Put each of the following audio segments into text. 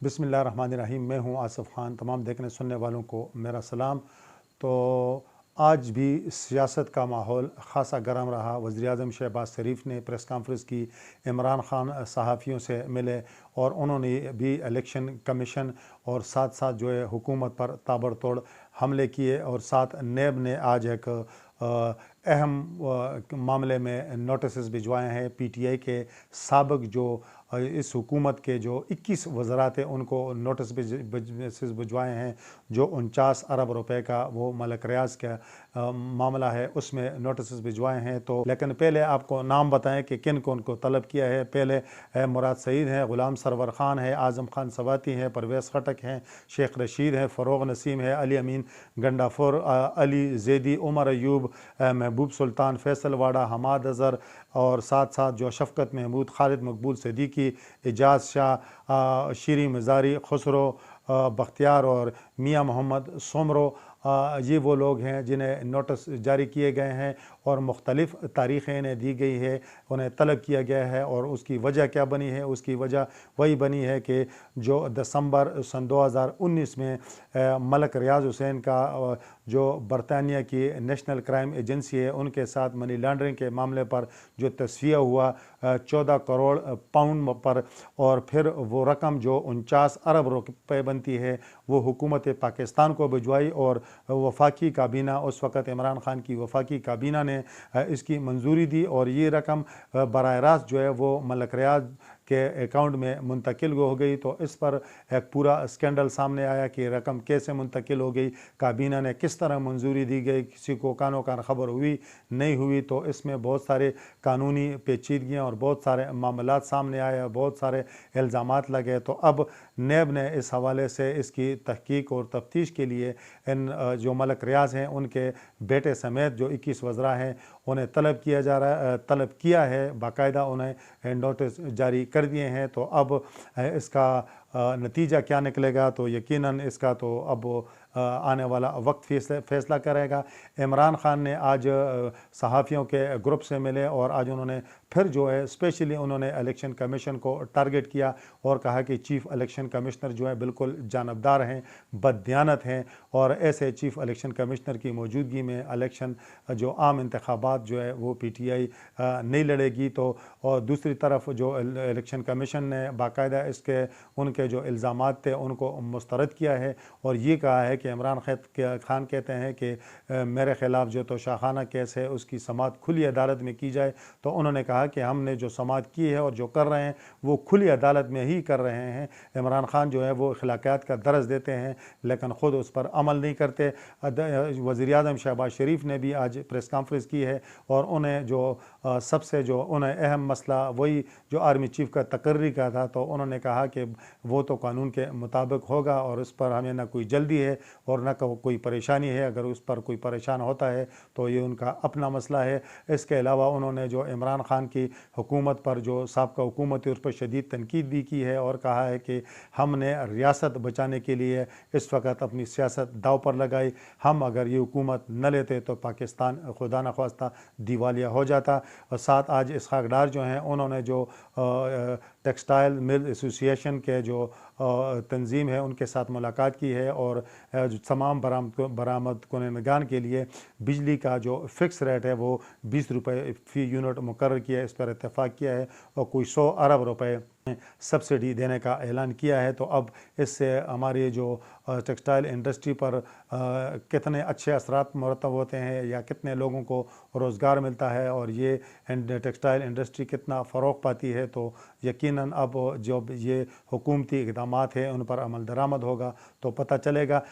बिस्मिल्लाहिर्रहमानिर्रहीम। मैं हूं आसिफ खान। तमाम देखने सुनने वालों को मेरा सलाम। तो आज भी सियासत का माहौल ख़ासा गर्म रहा। वज़ीर-ए-आज़म शहबाज शरीफ ने प्रेस कॉन्फ्रेंस की, इमरान खान सहाफ़ियों से मिले और उन्होंने भी इलेक्शन कमीशन और साथ साथ जो है हुकूमत पर ताबड़तोड़ हमले किए। और साथ नेब ने आज एक अहम मामले में नोटिस भिजवाए हैं। PTI के साबिक़ जो इस हुकूमत के जो 21 वज़रा थे उनको नोटिस भिजवाए हैं। जो 49 अरब रुपए का वो मलिक रियाज का मामला है, उसमें नोटिस भिजवाए हैं। तो लेकिन पहले आपको नाम बताएं कि किन को उनको तलब किया है। पहले मुराद सईद हैं, ग़ुलाम सरवर ख़ान है, आज़म खान सवाती हैं, परवेज़ खटक हैं, शेख रशीद हैं, फ़रोग़ नसीम है, अली अमीन गंडाफुर, अली ज़ैदी, उमर अयूब, महबूब सुल्तान, फैसल वाडा, हमाद अज़हर और साथ साथ जो शफ़क़त महमूद, खालिद मकबूल सिद्दीकी, एजाज़ शाह, शीरी मज़ारी, खुसरो बख्तियार और मियाँ मोहम्मद सोमरो, ये वो लोग हैं जिन्हें नोटिस जारी किए गए हैं और मुख्तलिफ़ तारीख़ें इन्हें दी गई है, उन्हें तलब किया गया है। और उसकी वजह क्या बनी है? उसकी वजह वही बनी है कि जो दिसंबर सन 2019 में मलिक रियाज हुसैन का जो बरतानिया की नेशनल क्राइम एजेंसी है उनके साथ मनी लॉन्ड्रिंग के मामले पर जो तस्वीर हुआ 14 करोड़ पाउंड पर, और फिर वो रकम जो 49 अरब रुपए बनती है वो हुकूमत पाकिस्तान को भिजवाई। और वफाकी काबीना, उस वक़्त इमरान खान की वफाकी काबीना ने इसकी मंजूरी दी और ये रकम बराह रास्त जो है वो मलिक रियाज के अकाउंट में मुंतकिल हो गई। तो इस पर एक पूरा स्कैंडल सामने आया कि रकम कैसे मुंतकिल हो गई, काबीना ने किस तरह मंजूरी दी गई, किसी को कानो कान खबर हुई नहीं हुई। तो इसमें बहुत सारे कानूनी पेचीदगियाँ और बहुत सारे मामलात सामने आए, बहुत सारे इल्ज़ामात लगे। तो अब नेब ने इस हवाले से इसकी तहकीक और तफ्तीश के लिए इन जो मलिक रियाज हैं उनके बेटे समेत जो 21 वज़रा हैं उन्हें तलब किया है, बाकायदा उन्हें नोटिस जारी कर दिए हैं। तो अब इसका नतीजा क्या निकलेगा तो यकीनन इसका तो अब आने वाला वक्त फैसला करेगा। इमरान खान ने आज सहाफ़ियों के ग्रुप से मिले और आज उन्होंने फिर जो है स्पेशली उन्होंने इलेक्शन कमीशन को टारगेट किया और कहा कि चीफ़ इलेक्शन कमिश्नर जो है बिल्कुल जानबदार हैं, बददियानत हैं और ऐसे चीफ़ इलेक्शन कमिश्नर की मौजूदगी में इलेक्शन जो आम इंतखाबात जो है वो PTI नहीं लड़ेगी। तो और दूसरी तरफ जो इलेक्शन कमीशन ने बाकायदा इसके उनके जो इल्ज़ामात थे उनको मुस्तरद किया है और ये कहा है कि इमरान खान कहते हैं कि मेरे ख़िलाफ़ जो तो शाखाना केस है उसकी समाअत खुली अदालत में की जाए। तो उन्होंने कहा कि हमने जो समाअत की है और जो कर रहे हैं वो खुली अदालत में ही कर रहे हैं। इमरान खान जो है वो अखलाकियात का दर्स देते हैं लेकिन ख़ुद उस पर अमल नहीं करते। वज़ीर-ए-आज़म शहबाज शरीफ ने भी आज प्रेस कॉन्फ्रेंस की है और उन्हें जो सबसे जो उन्हें अहम मसला वही जो आर्मी चीफ़ का तकर्री का था, तो उन्होंने कहा कि वो तो कानून के मुताबिक होगा और उस पर हमें ना कोई जल्दी है और ना कोई परेशानी है। अगर उस पर कोई परेशान होता है तो ये उनका अपना मसला है। इसके अलावा उन्होंने जो इमरान खान की हुकूमत पर जो साबका हुकूमत है उस पर शदीद तनकीद भी की है और कहा है कि हमने रियासत बचाने के लिए इस वक्त अपनी सियासत दाव पर लगाई। हम अगर ये हुकूमत न लेते तो पाकिस्तान खुदा न ख्वास्ता दिवालिया हो जाता। और साथ आज इसहाक डार जो हैं उन्होंने जो टेक्सटाइल मिल एसोसिएशन के जो तंजीम है उनके साथ मुलाकात की है और तमाम बरामद कुनगान के लिए बिजली का जो फ़िक्स रेट है वो 20 रुपये फ़ी यूनिट मुकर्रर किया है, इस पर इत्तेफाक किया है और कोई 100 अरब रुपए सब्सिडी देने का ऐलान किया है। तो अब इससे हमारी जो टेक्सटाइल इंडस्ट्री पर कितने अच्छे असरात मुरतब होते हैं या कितने लोगों को रोज़गार मिलता है और ये टेक्सटाइल इंडस्ट्री कितना फ़रोग़ पाती है, तो यकीनन अब जो ये हुकूमती इक़दामात हैं उन पर अमल दरामद होगा तो पता चलेगा।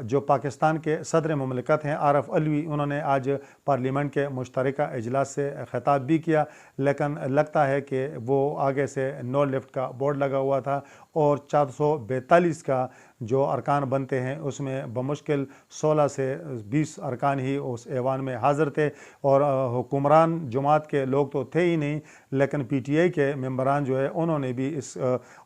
जो पाकिस्तान के सदर मुमलिकत हैं आरिफ अलवी, उन्होंने आज पार्लियामेंट के मुश्तरका इजलास से ख़िताब भी किया लेकिन लगता है कि वो आगे से नो लिफ्ट का बोर्ड लगा हुआ था और 442 का جو ارکان بنتے ہیں اس میں بمشکل 16 سے 20 ارکان ہی اس ایوان میں حاضر تھے، اور حکمران جماعت کے لوگ تو تھے ہی نہیں، لیکن پی ٹی آئی کے ممبران جو ہے انہوں نے بھی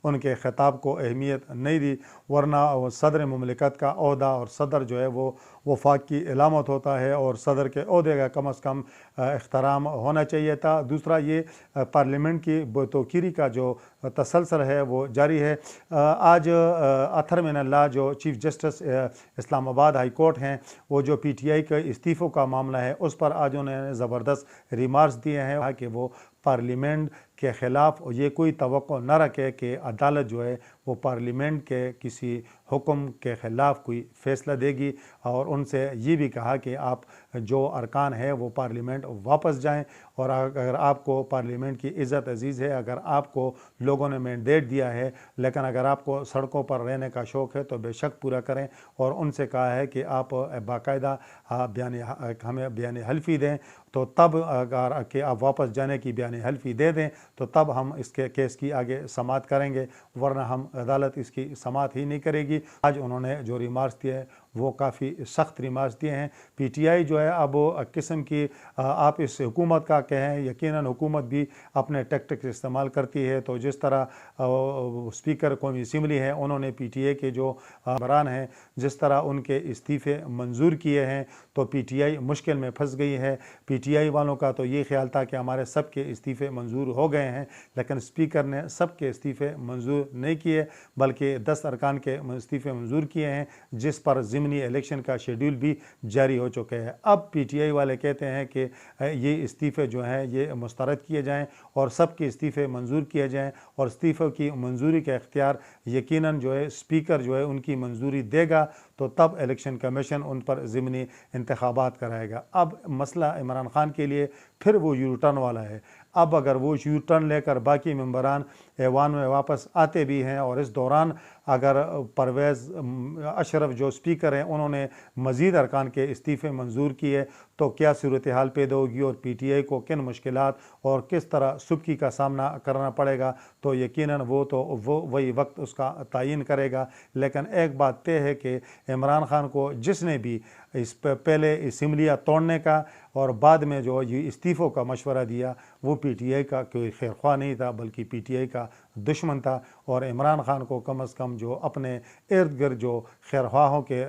ان کے خطاب کو اہمیت نہیں دی، ورنہ صدر مملکت کا عہدہ اور صدر جو ہے وہ وفاق کی علامت ہوتا ہے، اور صدر کے عہدے کا کم از کم احترام ہونا چاہیے تھا۔ دوسرا یہ پارلیمنٹ کی توقیری کا جو تسلسل ہے وہ جاری ہے۔ آج اطہر من اللہ جو چیف جسٹس اسلام آباد ہائی کورٹ ہیں، وہ جو پی ٹی آئی کے استعفوں کا معاملہ ہے اس پر آج انہوں نے زبردست ریمارکس دیے ہیں کہ وہ پارلیمنٹ کے خلاف یہ کوئی توقع نہ رکھے کہ عدالت جو ہے وہ پارلیمنٹ کے کسی حکم کے خلاف کوئی فیصلہ دے گی، اور ان سے یہ بھی کہا کہ آپ جو ارکان ہے وہ پارلیمنٹ واپس جائیں، اور اگر آپ کو پارلیمنٹ کی عزت عزیز ہے، اگر آپ کو لوگوں نے مینڈیٹ دیا ہے، لیکن اگر آپ کو سڑکوں پر رہنے کا شوق ہے تو بے شک پورا کریں، اور ان سے کہا ہے کہ آپ باقاعدہ ہمیں بیان حلفی دیں، تو تب اگر کہ آپ واپس جانے کی بیان حلفی دے دیں تو تب ہم اس کے کیس کی آگے سماعت کریں گے، ورنہ ہم عدالت اس کی سماعت ہی نہیں کرے گی۔ آج انہوں نے جو ریمارکس دیے ہیں وہ کافی سخت ریمارکس دیے ہیں۔ پی ٹی آئی جو ہے اب قسم کی آپ اس حکومت کا کہیں، یقیناً حکومت بھی اپنے ٹیکٹکس استعمال کرتی ہے، تو جس طرح اسپیکر قومی اسمبلی ہے انہوں نے پی ٹی آئی کے جو ممبران ہیں جس طرح ان کے استعفے منظور کیے ہیں، تو پی ٹی آئی مشکل میں پھنس گئی ہے۔ پی ٹی آئی والوں کا تو یہ خیال تھا کہ ہمارے سب کے استعفے منظور ہو گئے ہیں، لیکن اسپیکر نے سب کے استعفے منظور نہیں کیے، بلکہ 10 ارکان کے استعفے منظور کیے ہیں، جس پر ضمنی الیکشن کا شیڈول بھی جاری ہو چکے ہیں۔ اب پی ٹی آئی والے کہتے ہیں کہ یہ استعفے جو ہیں یہ مسترد کیے جائیں اور سب کے استعفے منظور کیے جائیں، اور استعفے کی منظوری کا اختیار یقیناً جو ہے اسپیکر جو ہے ان کی منظوری دے گا، تو تب الیکشن کمیشن ان پر ضمنی انتخابات کرائے گا۔ اب مسئلہ عمران خان کے لیے پھر وہ یو ٹرن والا ہے۔ اب اگر وہ یو ٹرن لے کر باقی ممبران ایوان میں واپس آتے بھی ہیں، اور اس دوران اگر پرویز اشرف جو اسپیکر ہیں انہوں نے مزید ارکان کے استعفے منظور کیے، تو کیا صورتحال پیدا ہوگی اور پی ٹی آئی کو کن مشکلات اور کس طرح سبکی کا سامنا کرنا پڑے گا، تو یقیناً وہی وقت اس کا تعین کرے گا۔ لیکن ایک بات طے ہے کہ عمران خان کو جس نے بھی اس پہلے اسمبلیاں توڑنے کا اور بعد میں جو یہ استعفوں کا مشورہ دیا، وہ پی ٹی آئی کا کوئی خیر خواہ نہیں تھا بلکہ پی ٹی آئی کا دشمن تھا، اور عمران خان کو کم از کم جو اپنے ارد گرد جو خیر خواہوں کے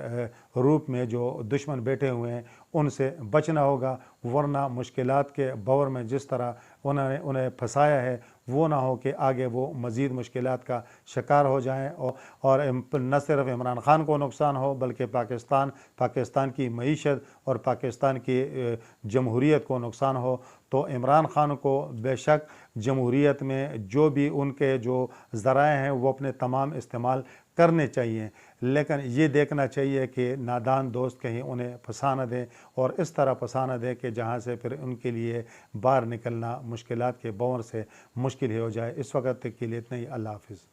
روپ میں جو دشمن بیٹھے ہوئے ہیں ان سے بچنا ہوگا، ورنہ مشکلات کے بور میں جس طرح انہیں پھنسایا ہے وہ نہ ہو کہ آگے وہ مزید مشکلات کا شکار ہو جائیں، اور نہ صرف عمران خان کو نقصان ہو بلکہ پاکستان کی معیشت اور پاکستان کی جمہوریت کو نقصان ہو۔ تو عمران خان کو بے شک جمہوریت میں جو بھی ان کے جو ذرائع ہیں وہ اپنے تمام استعمال کرنے چاہیے، لیکن یہ دیکھنا چاہیے کہ نادان دوست کہیں انہیں پھنسا نہ دیں، اور اس طرح پھنسا نہ دیں کہ جہاں سے پھر ان کے لیے باہر نکلنا مشکلات کے بور سے مشکل ہی ہو جائے۔ اس وقت کے لیے اتنا ہی، اللہ حافظ۔